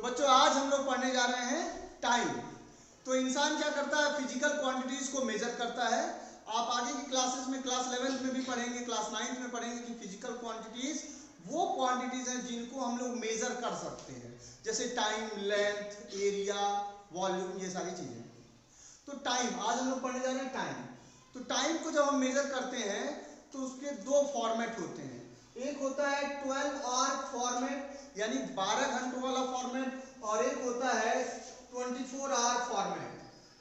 बच्चों आज हम लोग पढ़ने जा रहे हैं टाइम। तो इंसान क्या करता है, फिजिकल क्वांटिटीज को मेजर करता है। आप आगे की क्लासेस में क्लास 11th में भी पढ़ेंगे, क्लास 9th में पढ़ेंगे कि फिजिकल क्वांटिटीज वो क्वांटिटीज हैं जिनको हम लोग मेजर कर सकते हैं, जैसे टाइम, लेंथ, एरिया, वॉल्यूम, ये सारी चीजें। तो टाइम आज हम लोग पढ़ने जा रहे हैं टाइम। तो टाइम को जब हम मेजर करते हैं तो उसके दो फॉर्मेट होते हैं। एक होता है 12 आवर फॉर्मेट यानी 12 घंटों वाला फॉर्मेट, और एक होता है 24 आवर फॉर्मेट।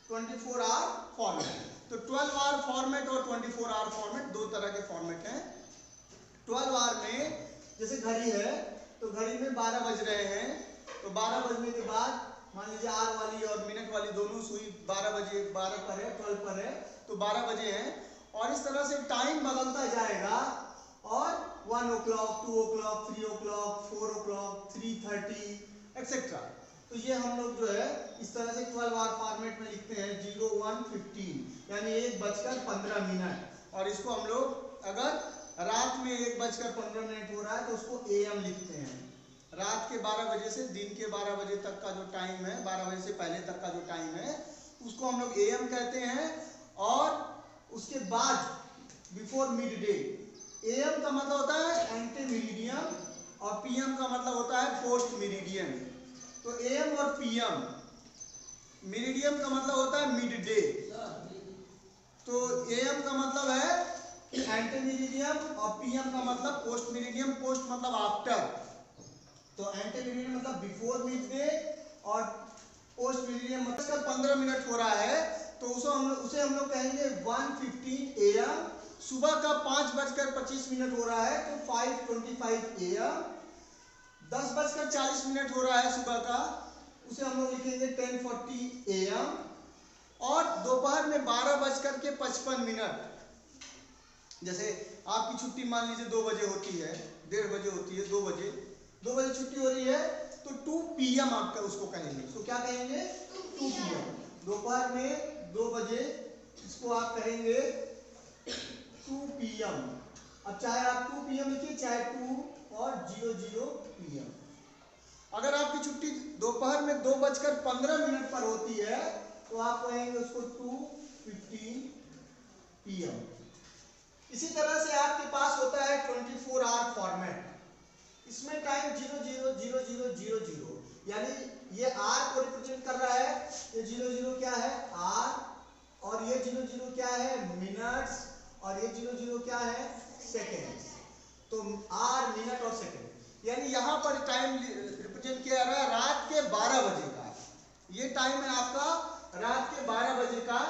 24 आवर फॉर्मेट, तो 12 आवर फॉर्मेट और 24 आवर फॉर्मेट दो तरह के फॉर्मेट हैं। 12 आवर में जैसे घड़ी है तो घड़ी में 12 बज रहे हैं, तो 12 बजने के बाद मान लीजिए आवर वाली और मिनट वाली दोनों सुई 12 बजे, 12 पर है, 12 पर है, तो 12 बजे हैं। और इस तरह से टाइम बदलता जाएगा और 1 o'clock, 2 o'clock, 3 o'clock, 4 o'clock, 3:30 etcetera. तो ये हम लोग जो है इस तरह से 12 आवर फॉर्मेट में लिखते हैं 01:15 यानी 1:15। और इसको हम लोग अगर रात में 1:15 हो रहा है तो उसको AM लिखते हैं। रात के 12 बजे से दिन के 12 बजे तक का जो टाइम है, 12 बजे से पहले तक का जो टाइम है उसको हम लोग AM कहते हैं। और उसके बाद बिफोर मिड डे, AM का मतलब होता है एंटी मेरिडियम और PM का मतलब होता है पोस्ट मेरिडियम। तो AM और PM, मेरिडियम का मतलब होता है मिड डे, तो AM का मतलब है एंटी मेरिडियम और PM का मतलब पोस्ट मेरिडियम। पोस्ट मतलब आफ्टर, तो एंटी मेरिडियम मतलब बिफोर मिड डे और पोस्ट मेरिडियम मतलब 15 मिनट हो रहा है तो उसे हम लोग कहेंगे 1:15 AM। सुबह का 5:25 हो रहा है तो 5:25 AM। 10:40 हो रहा है सुबह का, उसे हम लोग लिखेंगे 10:40 AM। और दोपहर में 12:55, जैसे आपकी छुट्टी मान लीजिए 2 बजे होती है, 1:30 बजे होती है, 2 बजे छुट्टी हो रही है तो 2 PM आपका उसको कहेंगे। तो क्या कहेंगे? 2 PM। दोपहर में 2 बजे इसको आप कहेंगे 2 PM। अब चाहे आप 2 PM लिखिए चाहे 2 और 00 PM। अगर आपकी छुट्टी दोपहर में 2:15 पर होती है तो आप कहेंगे उसको 2:15 PM। इसी तरह से आपके पास होता है 24 आवर फॉर्मेट। इसमें टाइम 00:00:00 यानी ये R को रिप्रेजेंट कर रहा है। ये 00 क्या है? R। और ये 00 क्या है? मिनट्स। और ये 00 क्या है? सेकेंड्स। तो R, मिनट और सेकेंड, यानी यहाँ पर टाइम रिप्रेजेंट किया जा रहा है रात के 12 बजे का। ये टाइम है आपका रात के 12 बजे का।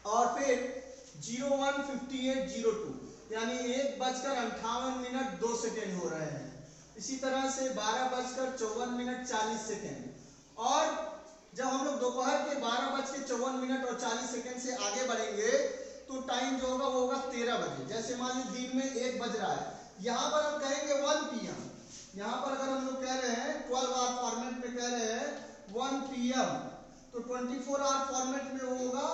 और फिर 01:58:02 यानी 1:58 हो रहे हैं। इसी तरह से 12:54 और जब हम लोग दोपहर के 12:54 से आगे बढ़ेंगे तो टाइम जो होगा वो होगा 13 बजे। जैसे मान लीजिए दिन में 1 बज रहा है, यहाँ पर हम कहेंगे 1 PM। यहाँ पर अगर हम लोग कह रहे हैं 12 आवर फॉर्मेट में कह रहे हैं 1 PM, तो 24 आवर फॉर्मेट में वो होगा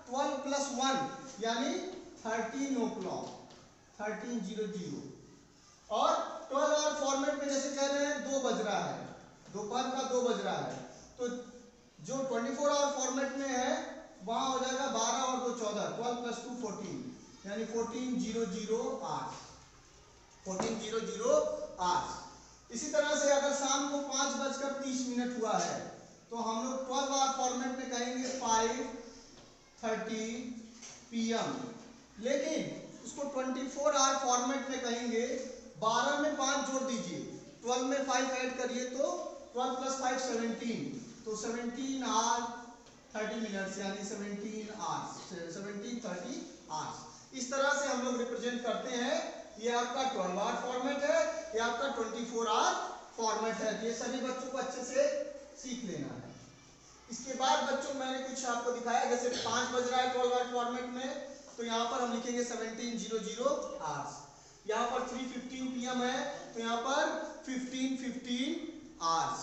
12 + 1 यानी 13 o'clock, 13:00। और 12 आवर फॉर्मेट में जैसे कह रहे हैं 2 बज रहा है, दोपहर का 2 बज रहा है, तो जो 24 आवर फॉर्मेट में है वहां हो जाएगा 12 और 2 14, 12 + 2 14 यानी 14:00 आवर्स, 14:00 आवर्स। इसी तरह से अगर शाम को 5:30 हुआ है तो हम लोग 12 आवर फॉर्मेट में कहेंगे 5:30 PM। लेकिन उसको 24 आवर फॉर्मेट में कहेंगे 12 में 5 जोड़ दीजिए, 12 में 5 ऐड करिए तो 12 + 5 17, तो 17 आवर 30 मिनट्स यानी 17 आवर्स, 17:30 आवर्स। इस तरह से हम लोग रिप्रेजेंट करते हैं। ये आपका 12 आवर फॉर्मेट है, ये आपका 24 आवर फॉर्मेट है। ये सभी बच्चों को अच्छे से सीख लेना है। इसके बाद बच्चों मैंने कुछ आपको दिखाया, जैसे 5 बज रहा है 12 आवर फॉर्मेट में, तो यहाँ पर हम लिखेंगे 17:00 आवर्स। यहाँ पर 3:15 PM है तो यहाँ पर 15:15 आवर्स।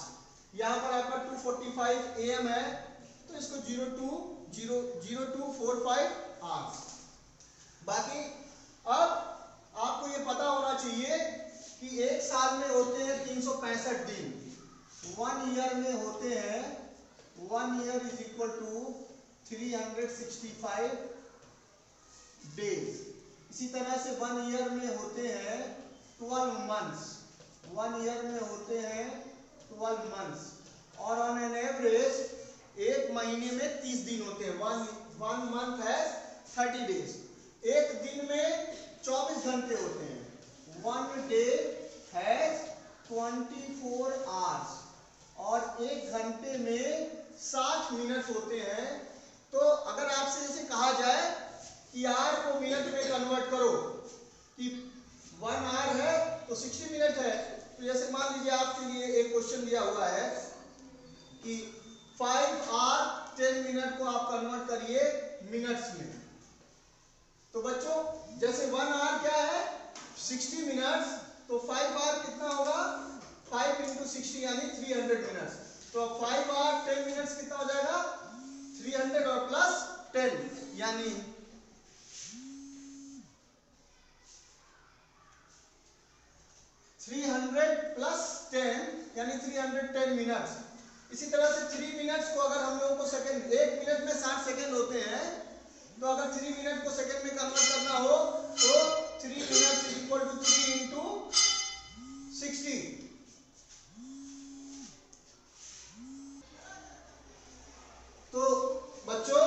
यहाँ पर आपका 2:45 AM है तो इसको 02:45 आवर्स। बाकी अब आपको ये पता होना चाहिए कि एक साल में होते हैं 365 दिन। 1 ईयर में होते हैं, 1 year is equal to 365 days. इसी तरह से 1 ईयर में होते हैं 12 मंथ्स, 1 ईयर में होते हैं 12 मंथ्स। और ऑन एन एवरेज एक महीने में 30 दिन होते हैं। वन मंथ है 30 डेज। एक दिन में 24 घंटे होते हैं। 1 डे हैज 24 आवर्स। और एक घंटे में 60 मिनट होते हैं। तो अगर आपसे जैसे कहा जाए कि आवर को मिनट में कन्वर्ट करो, कि 1 आवर है तो 60 मिनट है, तो जैसे मान लीजिए आपके लिए एक क्वेश्चन दिया हुआ है कि 5 आवर 10 मिनट को आप कन्वर्ट करिए मिनट्स में। तो बच्चों जैसे 1 आवर क्या है 60 मिनट्स, तो 5 आवर कितना होगा 5 × 60 यानी 300 मिनट्स। तो 5 आवर 10 मिनट्स कितना हो जाएगा 300 और प्लस 10 यानी 300 प्लस 10 यानी 310 मिनट्स। इसी तरह से 3 मिनट्स को अगर हम लोगों को सेकंड, 1 मिनट में 60 सेकंड होते हैं, तो अगर 3 मिनट को सेकंड में कन्वर्ट करना हो तो 3 मिनट्स इज इक्वल टू 3 × 60। तो बच्चों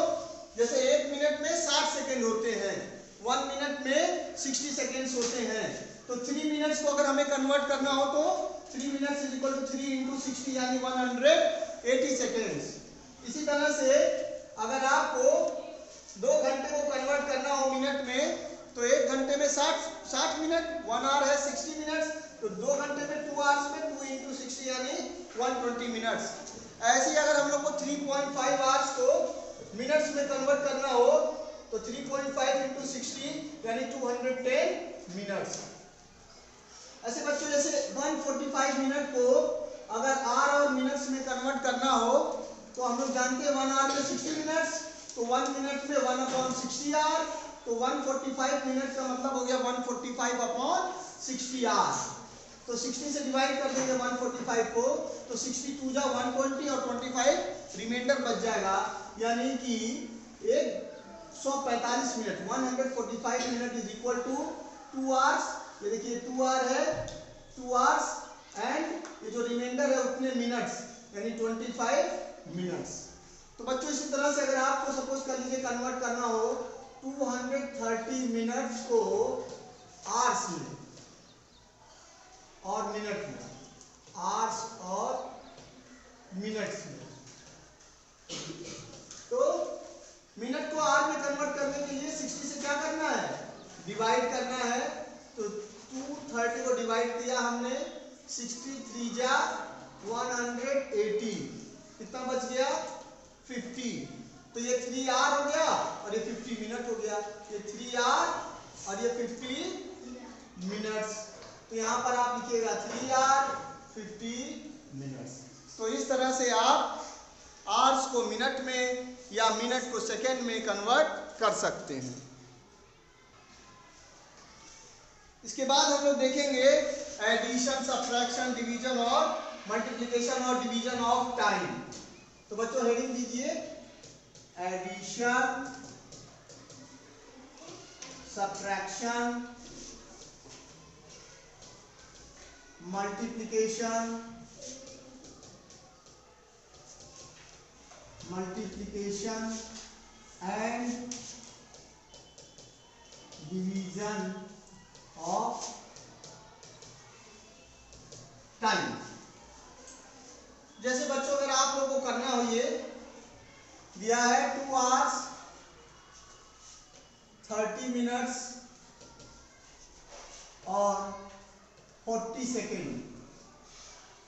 जैसे 1 मिनट में 60 सेकंड होते हैं, 1 मिनट में 60 सेकंड्स होते हैं, तो 3 मिनट्स को अगर हमें कन्वर्ट करना हो तो 3 मिनट्स इज इक्वल टू 3 × 60 यानी 180 सेकंड्स। इसी तरह से अगर आपको 2 घंटे को कन्वर्ट करना हो मिनट में, तो 1 घंटे में 60 मिनट, 1 आवर है 60 मिनट्स, तो 2 घंटे में 2 आवर्स में 2 × 60 यानी 120 मिनट्स। ऐसे ही अगर हम लोग को 3.5 आवर्स को मिनट्स में कन्वर्ट करना हो तो 3.5 × 60 यानी 210 मिनट्स। ऐसे बच्चों जैसे 145 मिनट को अगर आवर और मिनट्स में कन्वर्ट करना हो तो हम लोग जानते हैं 1 आवर में 60 मिनट्स, तो 1 मिनट में 1/60 आवर, तो 145 मिनट का मतलब हो गया 145/60 आवर। तो 60 से डिवाइड कर देंगे 145 को, तो 62 जा 120 और 25 रिमाइंडर बच जाएगा, यानी कि 145 minute, 145 minute is equal to 2 hours. ये देखिए 2 आवर है, 2 आवर्स एंड ये जो रिमाइंडर है उतने मिनट्स यानी 25 मिनट्स। तो बच्चों इसी तरह से अगर आपको सपोज कर लीजिए कन्वर्ट करना हो 230 मिनट्स को आवर्स में और मिनट में, आवर्स और मिनट्स में, तो मिनट को आवर में कन्वर्ट करने के लिए 60 से क्या करना है डिवाइड करना है। तो 230 को डिवाइड किया हमने, 63 जा 180, कितना बच गया 50। तो ये 3 आवर हो गया और ये 50 मिनट हो गया, ये 3 आवर और ये 50 मिनट्स। तो यहाँ पर आप लिखिएगा 3 आवर 50 मिनट्स। तो इस तरह से आप आवर्स को मिनट में या मिनट को सेकेंड में कन्वर्ट कर सकते हैं। इसके बाद हम लोग देखेंगे एडिशन, सब्ट्रैक्शन, डिवीजन और मल्टीप्लिकेशन और डिवीजन ऑफ टाइम। तो बच्चों हेडिंग दीजिए addition, subtraction, multiplication and division of time. जैसे बच्चों अगर आप लोगों को करना हो, ये दिया है 2 आवर्स 30 मिनट्स और 40 सेकेंड,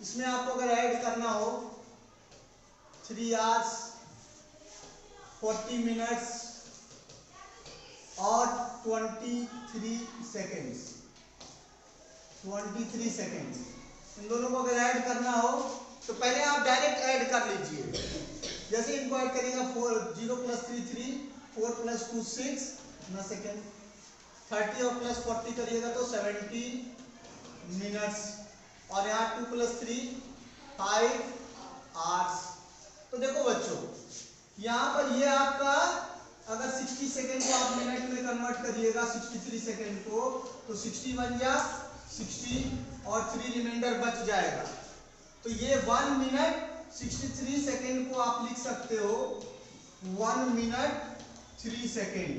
इसमें आपको अगर ऐड करना हो 3 आवर्स 40 मिनट्स और 23 सेकेंड्स, 23 सेकेंड्स, इन दोनों को अगर ऐड करना हो तो पहले आप डायरेक्ट ऐड कर लीजिए। जैसे इनको ऐड करिएगा 0 + 3 3, 4 + 2 6 ना सेकेंड, 30 और प्लस 40 करिएगा तो 70 मिनट्स, और यहाँ 2 + 3 5 आवर्स। तो देखो बच्चों, यहाँ पर ये आपका अगर 60 सेकेंड को आप मिनट में कन्वर्ट करिएगा 63 सेकेंड को, तो 61 या 60 और 3 रिमाइंडर बच जाएगा। तो ये 1 मिनट 63 सेकेंड को आप लिख सकते हो 1 मिनट 3 सेकेंड,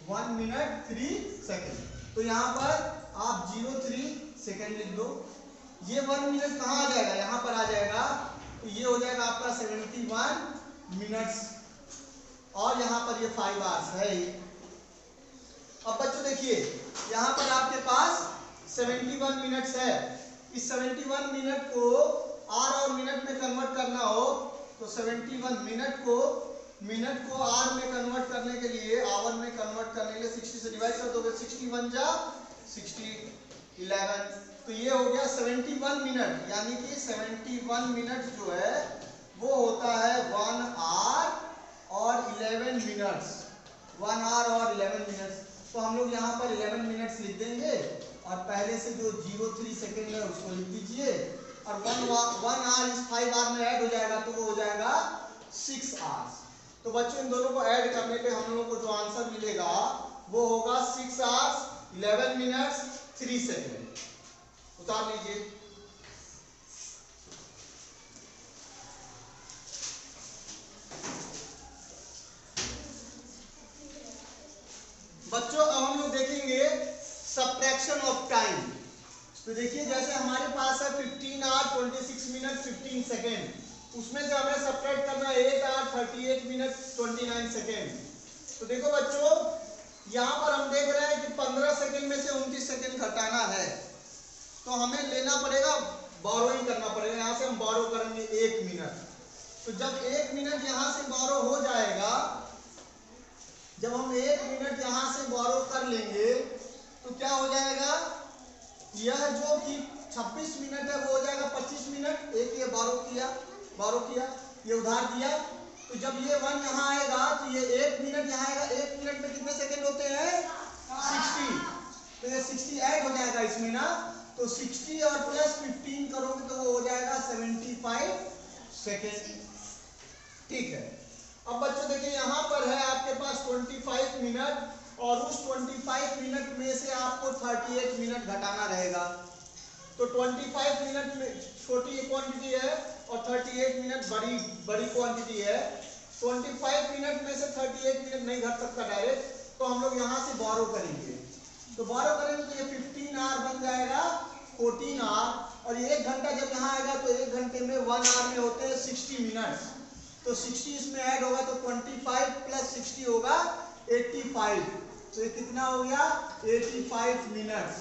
1 मिनट 3 सेकेंड। तो यहाँ पर आप 03 सेकेंड लिख दो। ये 1 मिनट कहाँ आ जाएगा, यहाँ पर आ जाएगा। तो ये हो जाएगा आपका 71 मिनट्स और यहाँ पर ये 5 आवर्स है। अब बच्चों देखिए, यहाँ पर आपके पास 71 मिनट्स है। इस 71 मिनट को आर और मिनट में कन्वर्ट करना हो तो 71 मिनट को आर में कन्वर्ट करने के लिए, आवर में कन्वर्ट करने के लिए 60 से डिवाइड कर दोगे, 61 जा 60 11। तो ये हो गया 71 मिनट, यानी कि 71 मिनट जो है वो होता है 1 आवर और 11 मिनट्स, 1 आवर और 11 मिनट्स। तो हम लोग यहाँ पर 11 मिनट्स लिख देंगे और पहले से जो 03 सेकेंड है उसको लिख दीजिए और 1 आवर इस 5 आवर में ऐड हो जाएगा तो वो हो जाएगा 6 आवर्स। तो बच्चों इन दोनों को ऐड करने पे हम लोगों को जो आंसर मिलेगा वो होगा 6 आवर्स 11 मिनट्स 3 सेकेंड। उतार लीजिए। बच्चों अब हम लोग देखेंगे सब्ट्रैक्शन ऑफ टाइम। तो देखिए जैसे हमारे पास है 15 आवर 26 मिनट 15 सेकेंड, उसमें से हमें सब्ट्रैक्ट करना है 8 आवर 38 मिनट 29 सेकेंड। तो देखो बच्चों, यहाँ पर हम देख रहे हैं कि 15 सेकेंड में से 29 सेकेंड घटाना है तो हमें लेना पड़ेगा, बोरोइंग करना पड़ेगा। यहाँ से हम बोरो करेंगे 1 मिनट। तो जब 1 मिनट यहाँ से बोरो हो जाएगा, जब हम 1 मिनट यहाँ से बोरो कर लेंगे तो क्या हो जाएगा, यह जो कि 26 मिनट है वो हो जाएगा 25 मिनट। एक ये बोरो किया, ये उधार दिया। तो जब ये 1 यहाँ आएगा तो ये 1 मिनट यहाँ आएगा। 1 मिनट में कितने सेकेंड होते हैं 60। तो ये 60 ऐड हो जाएगा इसमें ना, तो 60 और प्लस 15 करोगे तो वो हो जाएगा 75 सेकेंड। ठीक है। अब बच्चों देखिए यहाँ पर है आपके पास 25 मिनट और उस 25 मिनट में से आपको 38 मिनट घटाना रहेगा। तो 25 मिनट में छोटी क्वांटिटी है और 38 मिनट बड़ी क्वांटिटी है। 25 मिनट में से 38 मिनट नहीं घट सकता डायरेक्ट, तो हम लोग यहाँ से बोरो करेंगे। तो बोरो करेंगे तो ये 15 आवर बन जाएगा 14 आवर और 1 घंटा जब यहाँ आएगा तो 1 घंटे में 1 आवर में होते हैं 60 मिनट। तो 60 इसमें ऐड होगा तो 25 प्लस 60 होगा 85। तो ये कितना हो गया 85 मिनट्स।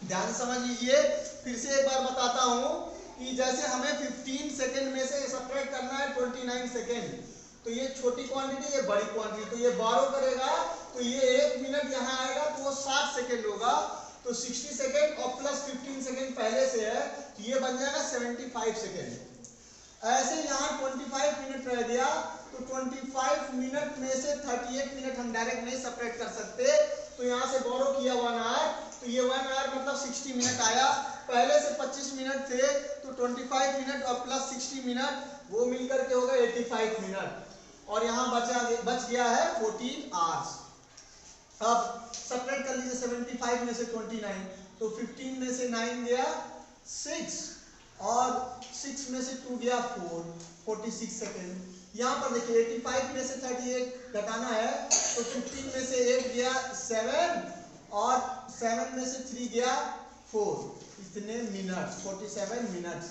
ध्यान से समझ लीजिए। फिर से एक बार बताता हूँ कि जैसे हमें 15 सेकेंड में से सब्ट्रैक्ट करना है 29 सेकेंड, तो ये छोटी क्वांटिटी ये बड़ी क्वांटिटी, तो ये बोरो करेगा तो ये 1 मिनट यहाँ आएगा तो वो 60 सेकेंड होगा। तो 60 सेकेंड और प्लस 15 सेकेंड पहले से है तो ये बन जाएगा 75 सेकेंड। ऐसे यहाँ 25 मिनट रह गया तो 25 मिनट में से 38 मिनट हम डायरेक्ट नहीं सब्ट्रैक्ट कर सकते, तो यहाँ से बोरो किया 1 आवर, तो ये 1 आवर मतलब 60 मिनट आया। पहले से 25 मिनट थे तो 25 मिनट और प्लस 60 मिनट वो मिलकर के होगा 85 मिनट और यहाँ बच गया है 14 आवर्स। अब सब्ट्रैक्ट कर लीजिए 75 में से 29, तो 15 में से 9 गया 6 और 6 में से 2 गया 4, 46 सेकेंड। यहाँ पर देखिए 85 में से 38 घटाना है तो 15 में से 1 गया 7 और 7 में से 3 गया 4, इतने मिनट 47 मिनट्स।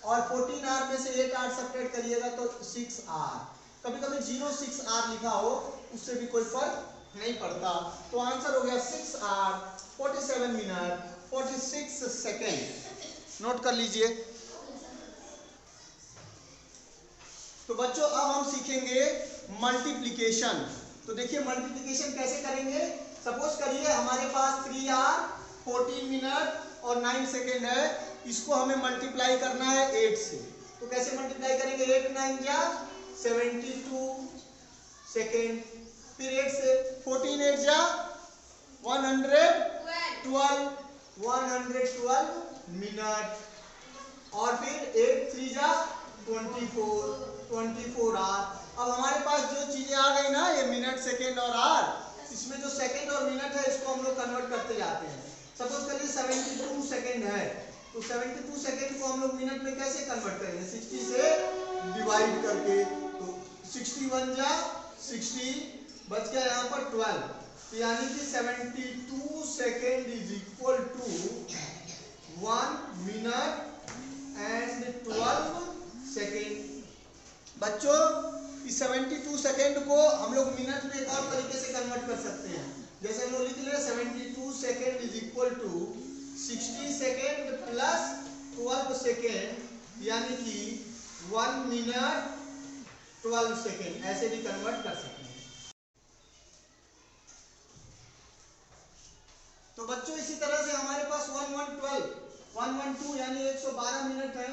और 14 आवर में से 8 आवर सब्ट्रैक्ट करिएगा तो 6 आवर। कभी कभी 06 आवर लिखा हो उससे भी कोई फर्क नहीं पड़ता। तो आंसर हो गया 6 आवर 47 मिनट 46 सेकेंड। नोट कर लीजिए। तो बच्चों अब हम सीखेंगे मल्टीप्लिकेशन। तो देखिए मल्टीप्लिकेशन कैसे करेंगे। सपोज करिए हमारे पास 3 आवर 14 मिनट और 9 सेकेंड है, इसको हमें मल्टीप्लाई करना है 8 से। तो कैसे मल्टीप्लाई करेंगे, 8 9 जा 72 सेकेंड, फिर 8 से 14 8 जा 112 मिनट और फिर 8 3 जा 24 आवर। अब हमारे पास जो चीजें आ गई ना, ये मिनट सेकेंड और आवर, इसमें जो सेकेंड और मिनट है इसको हम लोग कन्वर्ट करते जाते हैं। सपोज करिए 72 सेकेंड है, तो 72 सेकेंड को हम लोग मिनट में कैसे कन्वर्ट करेंगे, 60 से डिवाइड करके। तो 61 जा 60, बच गया यहाँ पर 12, तो यानी कि 72 second is equal to 1 minute and 12 second. बच्चों इस 72 सेकेंड को हम लोग मिनट में एक और तरीके से कन्वर्ट कर सकते हैं। जैसे हम लोग लिख ले 72 second is equal to 60 second plus 12 second, यानी कि 1 मिनट 12 सेकेंड, ऐसे भी कन्वर्ट कर सकते हैं। तो बच्चों इसी तरह से हमारे पास 112 यानी 112 मिनट है,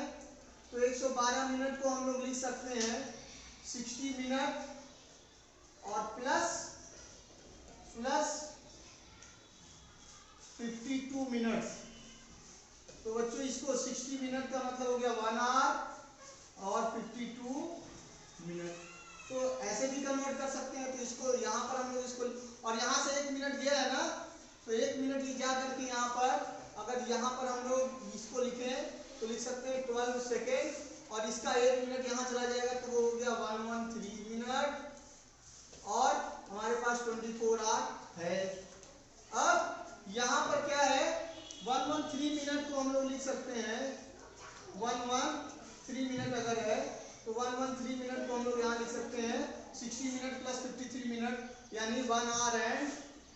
तो 112 मिनट को हम लोग लिख सकते हैं 60 मिनट और प्लस 52 मिनट्स। तो बच्चों इसको 60 मिनट का मतलब हो गया 1 आवर और 52 मिनट, तो ऐसे भी कन्वर्ट कर सकते हैं। तो इसको यहाँ पर हम लोग इसको, और यहाँ से 1 मिनट गया है ना, तो 1 मिनट जा करके यहाँ पर अगर यहाँ पर हम लोग इसको लिखें तो लिख सकते हैं 12 सेकेंड, और इसका 1 मिनट यहाँ चला जाएगा तो वो हो गया 113 मिनट, और हमारे पास 24 आवर है। अब यहाँ पर क्या है, 113 मिनट को हम लोग लिख सकते हैं 113 मिनट अगर है तो 113 मिनट को हम लोग यहाँ लिख सकते हैं 60 मिनट प्लस 53 मिनट, यानी 1 आवर एंड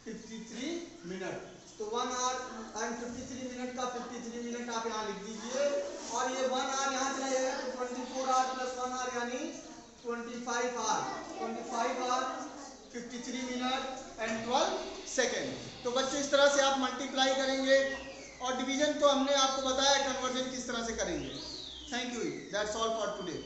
53 मिनट। तो 1 आवर एंड 53 मिनट का 53 मिनट आप यहाँ लिख दीजिए, और ये 1 आवर यहाँ चला जाएगा तो 24 आवर प्लस 1 आवर यानी 25 आवर 53 मिनट एंड 12 सेकेंड। तो बच्चों इस तरह से आप मल्टीप्लाई करेंगे, और डिवीजन तो हमने आपको बताया कन्वर्जन किस तरह से करेंगे। Thank you, that's all for today.